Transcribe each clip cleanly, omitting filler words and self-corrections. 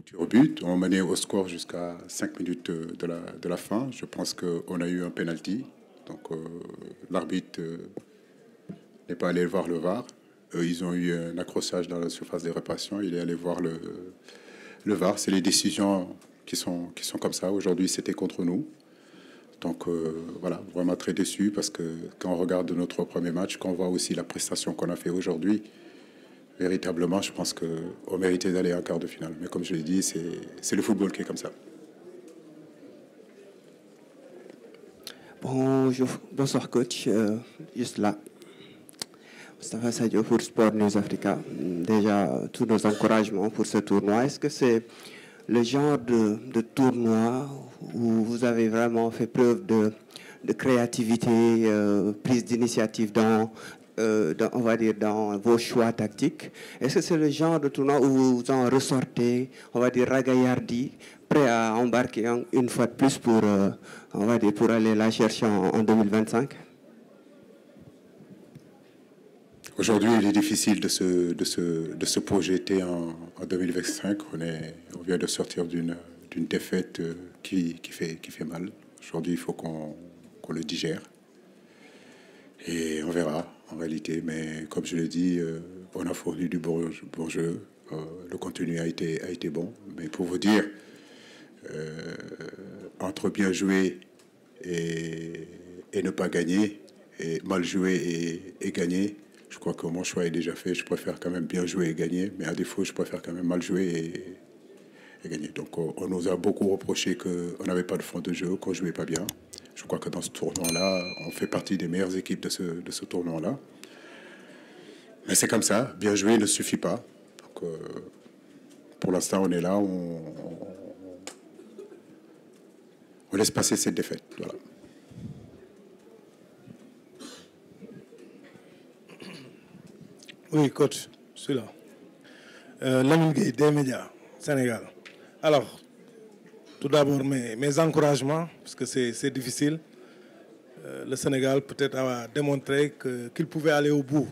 tirs au but. On menait au score jusqu'à 5 minutes de la fin. Je pense qu'on a eu un penalty. Donc l'arbitre n'est pas allé voir le VAR. Ils ont eu un accrochage dans la surface de réparation. Il est allé voir le VAR. C'est les décisions qui sont comme ça. Aujourd'hui, c'était contre nous. Donc voilà, vraiment très déçu parce que quand on regarde notre premier match, quand on voit aussi la prestation qu'on a fait aujourd'hui, véritablement, je pense qu'on méritait d'aller en quart de finale. Mais comme je l'ai dit, c'est le football qui est comme ça. Bonjour, bonsoir coach, juste là. Moustapha Sadio pour Sport News Africa. Déjà, tous nos encouragements pour ce tournoi. Est-ce que c'est le genre de tournoi où vous avez vraiment fait preuve de créativité, prise d'initiative on va dire, dans vos choix tactiques? Est-ce que c'est le genre de tournoi où vous en ressortez, on va dire, ragaillardi, prêt à embarquer une fois de plus pour, on va dire, pour aller la chercher en 2025? Aujourd'hui, il est difficile de se projeter en 2025. On vient de sortir d'une défaite qui fait mal. Aujourd'hui, il faut qu'on le digère. Et on verra, en réalité. Mais comme je l'ai dit, on a fourni du bon jeu. Le contenu a été bon. Mais pour vous dire, entre bien jouer et ne pas gagner, et mal jouer et gagner, je crois que mon choix est déjà fait. Je préfère quand même bien jouer et gagner, mais à défaut, je préfère quand même mal jouer et gagner. Donc, on nous a beaucoup reproché qu'on n'avait pas de fond de jeu, qu'on ne jouait pas bien. Je crois que dans ce tournoi-là, on fait partie des meilleures équipes de ce tournoi-là. Mais c'est comme ça. Bien jouer ne suffit pas. Donc, pour l'instant, on est là. On laisse passer cette défaite. Voilà. Oui, coach, je suis là. Lamine Gueye, des médias, Sénégal. Alors, tout d'abord, mes encouragements, parce que c'est difficile. Le Sénégal peut-être a démontré qu'il pouvait aller au bout.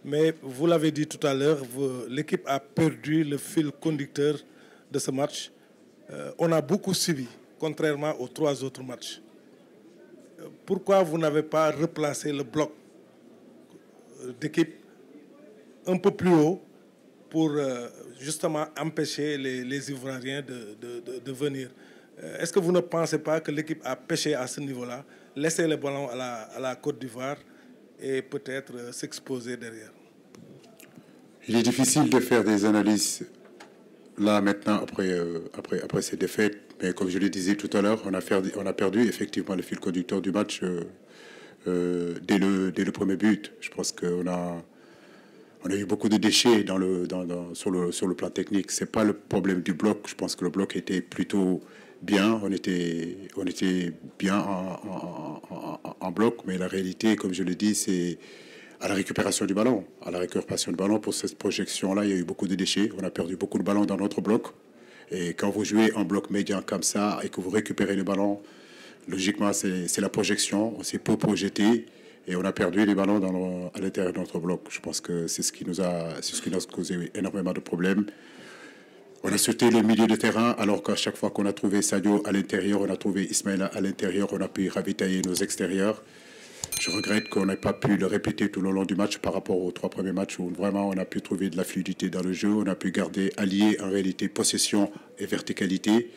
Mais vous l'avez dit tout à l'heure, l'équipe a perdu le fil conducteur de ce match. On a beaucoup subi, contrairement aux 3 autres matchs. Pourquoi vous n'avez pas replacé le bloc d'équipe un peu plus haut pour justement empêcher les Ivoiriens de venir? Est-ce que vous ne pensez pas que l'équipe a pêché à ce niveau-là, laisser le ballon à la Côte d'Ivoire et peut-être s'exposer derrière? Il est difficile de faire des analyses là maintenant après ces défaites, mais comme je le disais tout à l'heure, on a perdu effectivement le fil conducteur du match dès le premier but. Je pense qu'on a eu beaucoup de déchets sur le plan technique. C'est pas le problème du bloc. Je pense que le bloc était plutôt bien. On était bien en bloc, mais la réalité, comme je le dis, c'est à la récupération du ballon. À la récupération du ballon, pour cette projection-là, il y a eu beaucoup de déchets. On a perdu beaucoup de ballons dans notre bloc. Et quand vous jouez en bloc médian comme ça et que vous récupérez le ballon, logiquement, c'est la projection. C'est pour projeter. Et on a perdu les ballons à l'intérieur de notre bloc. Je pense que c'est ce qui nous a causé énormément de problèmes. On a sauté le milieu de terrain, alors qu'à chaque fois qu'on a trouvé Sadio à l'intérieur, on a trouvé Ismaïla à l'intérieur, on a pu ravitailler nos extérieurs. Je regrette qu'on n'ait pas pu le répéter tout le long du match par rapport aux 3 premiers matchs où vraiment on a pu trouver de la fluidité dans le jeu, on a pu garder allié en réalité possession et verticalité.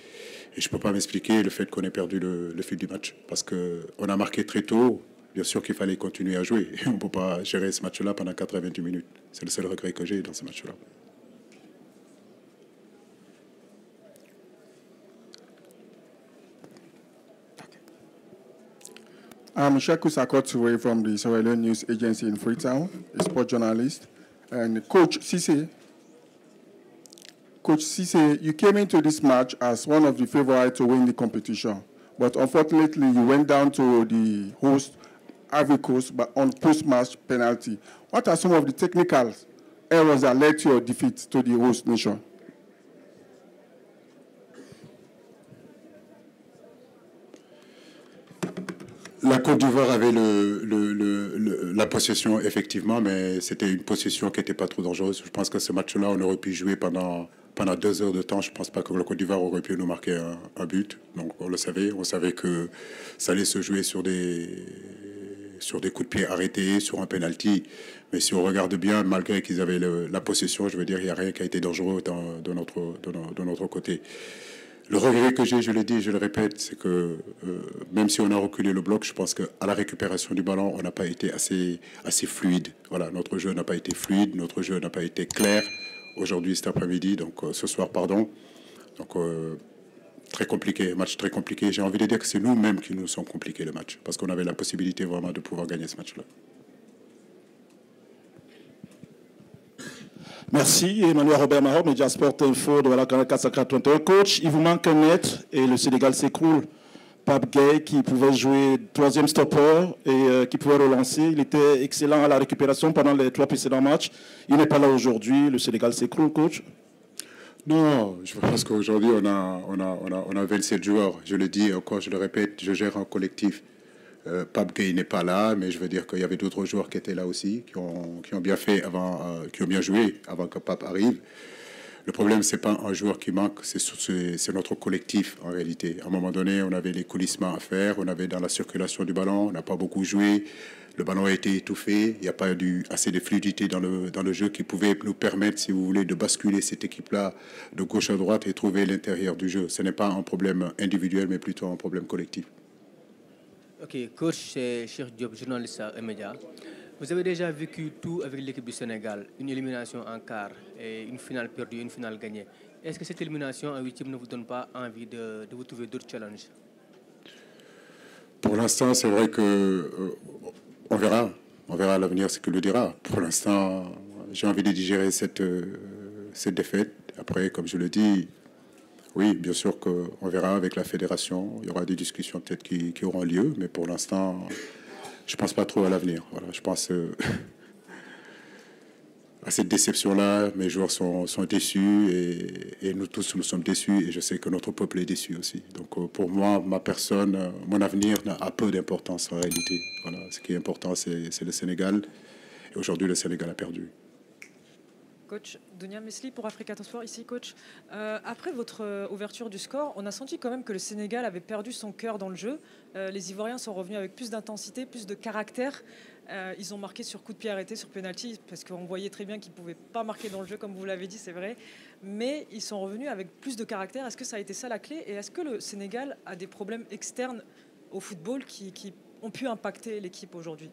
Et je ne peux pas m'expliquer le fait qu'on ait perdu le fil du match parce qu'on a marqué très tôt. Bien sûr qu'il fallait continuer à jouer. On ne peut pas gérer ce match-là pendant 88 minutes. C'est le seul regret que j'ai dans ce match-là. I'm Shaku Sakotsuwe from the Sierra Leone News Agency in Freetown, a sport journalist. And Coach Cisse, you came into this match as one of the favorites to win the competition. But unfortunately, you went down to the host, Ivory Coast, but on post-match penalty. What are some of the technical errors that led to your defeat to the host nation? La Côte d'Ivoire avait la possession, effectivement, mais c'était une possession qui n'était pas trop dangereuse. Je pense que ce match-là, on aurait pu jouer pendant pendant 2 heures de temps, je ne pense pas que le Côte d'Ivoire aurait pu nous marquer un but. Donc on le savait. On savait que ça allait se jouer sur des coups de pied arrêtés, sur un penalty. Mais si on regarde bien, malgré qu'ils avaient la possession, je veux dire, il n'y a rien qui a été dangereux de notre côté. Le regret que j'ai, je l'ai dit, je le répète, c'est que même si on a reculé le bloc, je pense qu'à la récupération du ballon, on n'a pas été assez fluide. Voilà, notre jeu n'a pas été fluide, notre jeu n'a pas été clair. Aujourd'hui, cet après-midi, donc ce soir, pardon. Donc très compliqué, match très compliqué. J'ai envie de dire que c'est nous-mêmes qui nous sommes compliqués le match, parce qu'on avait la possibilité vraiment de pouvoir gagner ce match-là. Merci. Emmanuel Robert Mahor, Média Sport Info de la Canal 431. Coach, il vous manque un net et le Sénégal s'écroule. Pape Gueye, qui pouvait jouer troisième stopper et qui pouvait relancer. Il était excellent à la récupération pendant les 3 précédents matchs. Il n'est pas là aujourd'hui. Le Sénégal s'écroule, coach? Non, je pense qu'aujourd'hui, on a 27 joueurs. Je le dis encore, je le répète, je gère un collectif. Pape Gueye n'est pas là, mais je veux dire qu'il y avait d'autres joueurs qui étaient là aussi, qui ont bien fait avant, qui ont bien joué avant que Pape arrive. Le problème, c'est pas un joueur qui manque, c'est notre collectif en réalité. À un moment donné, on avait les coulissements à faire, on avait dans la circulation du ballon, on n'a pas beaucoup joué. Le ballon a été étouffé, il n'y a pas eu assez de fluidité dans le jeu qui pouvait nous permettre, si vous voulez, de basculer cette équipe-là de gauche à droite et trouver l'intérieur du jeu. Ce n'est pas un problème individuel, mais plutôt un problème collectif. Ok, coach, c'est Cheikh Diop, journaliste à Média. Vous avez déjà vécu tout avec l'équipe du Sénégal, une élimination en quart et une finale perdue, une finale gagnée. Est-ce que cette élimination en 8e ne vous donne pas envie de vous trouver d'autres challenges? Pour l'instant, c'est vrai que on verra l'avenir, ce que le dira. Pour l'instant, j'ai envie de digérer cette défaite. Après, comme je le dis, oui, bien sûr qu'on verra avec la fédération. Il y aura des discussions peut-être qui auront lieu, mais pour l'instant, je ne pense pas trop à l'avenir. Voilà, je pense à cette déception-là. Mes joueurs sont déçus et nous tous, nous sommes déçus. Et je sais que notre peuple est déçu aussi. Donc pour moi, ma personne, mon avenir a peu d'importance en réalité. Voilà, ce qui est important, c'est le Sénégal. Et aujourd'hui, le Sénégal a perdu. Coach Dounia Mesli pour Africa Sport, ici coach. Après votre ouverture du score, on a senti quand même que le Sénégal avait perdu son cœur dans le jeu. Les Ivoiriens sont revenus avec plus d'intensité, plus de caractère. Ils ont marqué sur coup de pied arrêté, sur penalty, parce qu'on voyait très bien qu'ils ne pouvaient pas marquer dans le jeu, comme vous l'avez dit, c'est vrai. Mais ils sont revenus avec plus de caractère. Est-ce que ça a été ça la clé? Et est-ce que le Sénégal a des problèmes externes au football qui ont pu impacter l'équipe aujourd'hui?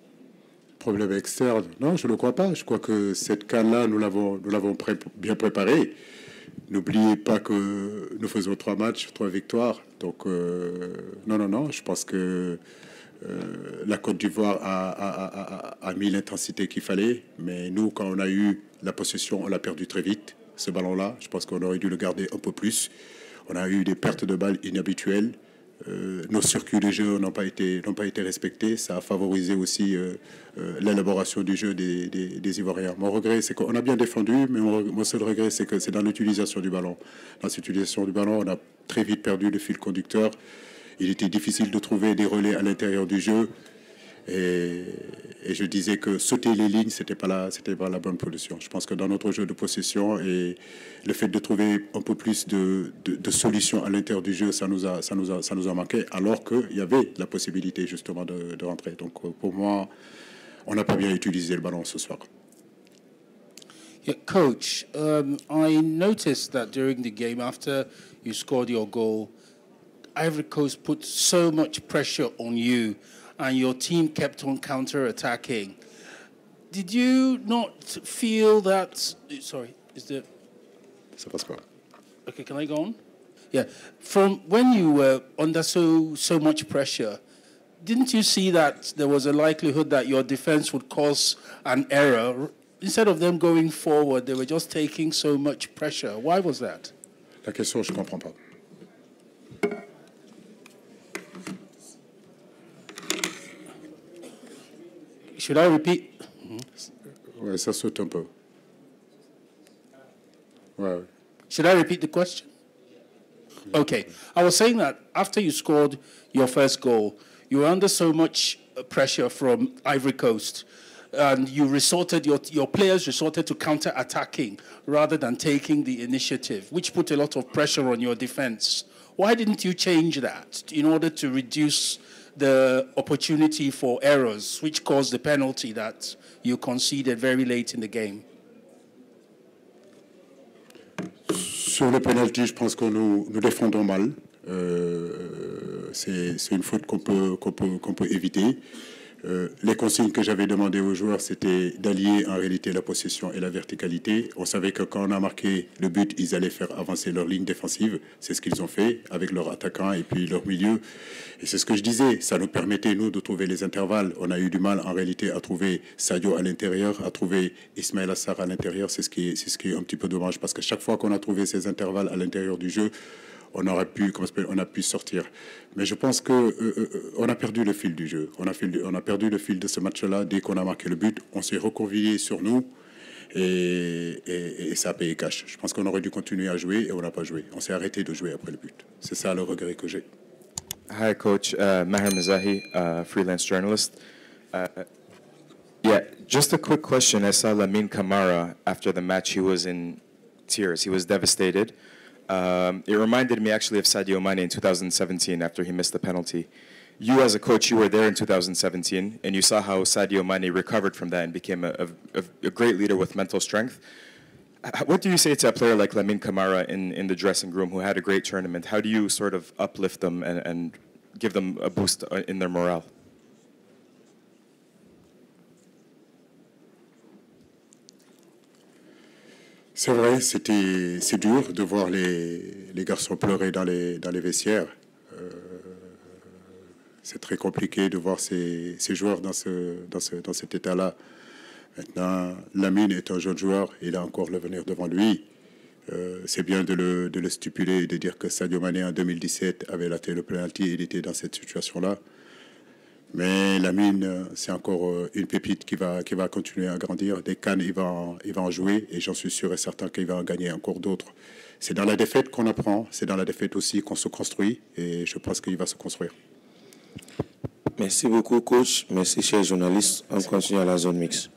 Problème externe? Non, je ne le crois pas. Je crois que cette CAN-là, nous l'avons bien préparée. N'oubliez pas que nous faisons 3 matchs, 3 victoires. Donc, non. Je pense que la Côte d'Ivoire a mis l'intensité qu'il fallait. Mais nous, quand on a eu la possession, on l'a perdu très vite, ce ballon-là. Je pense qu'on aurait dû le garder un peu plus. On a eu des pertes de balles inhabituelles. Nos circuits de jeu n'ont pas été respectés. Ça a favorisé aussi l'élaboration du jeu des Ivoiriens. Mon regret, c'est qu'on a bien défendu, mais mon seul regret, c'est que c'est dans l'utilisation du ballon. Dans cette utilisation du ballon, on a très vite perdu le fil conducteur. Il était difficile de trouver des relais à l'intérieur du jeu. Et je disais que sauter les lignes, c'était pas la bonne position. Je pense que dans notre jeu de possession et le fait de trouver un peu plus de solutions à l'intérieur du jeu, ça nous a manqué, alors qu'il y avait la possibilité justement de rentrer. Donc pour moi, on n'a pas bien utilisé le ballon ce soir. Yeah, Coach, I noticed that during the game, after you scored your goal, Ivory Coast put so much pressure on you, and your team kept on counter-attacking. Did you not feel that... Sorry, is the... Ça passe pas. Okay, can I go on? Yeah. From when you were under so much pressure, didn't you see that there was a likelihood that your defense would cause an error? Instead of them going forward, they were just taking so much pressure. Why was that? La question, je ne comprends pas. Should I repeat? Ouais, ça saute un peu. Ouais. Should I repeat the question? Okay. I was saying that after you scored your first goal, you were under so much pressure from Ivory Coast. and your players resorted to counter-attacking rather than taking the initiative, which put a lot of pressure on your defense. Why didn't you change that in order to reduce the opportunity for errors, which caused the penalty that you conceded very late in the game? Sur le penalty, je pense que nous défendons mal. C'est une faute qu'on peut éviter. Les consignes que j'avais demandées aux joueurs, c'était d'allier en réalité la possession et la verticalité. On savait que quand on a marqué le but, ils allaient faire avancer leur ligne défensive. C'est ce qu'ils ont fait avec leurs attaquants et puis leur milieu. Et c'est ce que je disais, ça nous permettait, nous, de trouver les intervalles. On a eu du mal en réalité à trouver Sadio à l'intérieur, à trouver Ismaël Assar à l'intérieur. C'est ce qui est un petit peu dommage parce que chaque fois qu'on a trouvé ces intervalles à l'intérieur du jeu, on a pu sortir. Mais je pense qu'on a perdu le fil du jeu. On a perdu le fil de ce match-là. Dès qu'on a marqué le but, on s'est reconvié sur nous et ça a payé cash. Je pense qu'on aurait dû continuer à jouer et on n'a pas joué. On s'est arrêté de jouer après le but. C'est ça le regret que j'ai. Hi, Coach. Maher Mazahi, freelance journalist. Yeah, just a quick question. I saw Lamine Camara after the match. He was in tears. He was devastated. It reminded me actually of Sadio Mane in 2017 after he missed the penalty. You as a coach, you were there in 2017, and you saw how Sadio Mane recovered from that and became a great leader with mental strength. What do you say to a player like Lamine Camara in the dressing room who had a great tournament? How do you sort of uplift them and give them a boost in their morale? C'est vrai, c'est dur de voir les garçons pleurer dans les vestiaires. C'est très compliqué de voir ces joueurs dans cet état-là. Maintenant, Lamine est un jeune joueur, il a encore l'avenir devant lui. C'est bien de le stipuler et de dire que Sadio Mané en 2017 avait raté le penalty et il était dans cette situation-là. Mais Lamine, c'est encore une pépite qui va continuer à grandir. Des CAN, il va en jouer et j'en suis sûr et certain qu'il va en gagner encore d'autres. C'est dans la défaite qu'on apprend, c'est dans la défaite aussi qu'on se construit et je pense qu'il va se construire. Merci beaucoup, coach. Merci, chers journalistes. On continue à la zone mixte.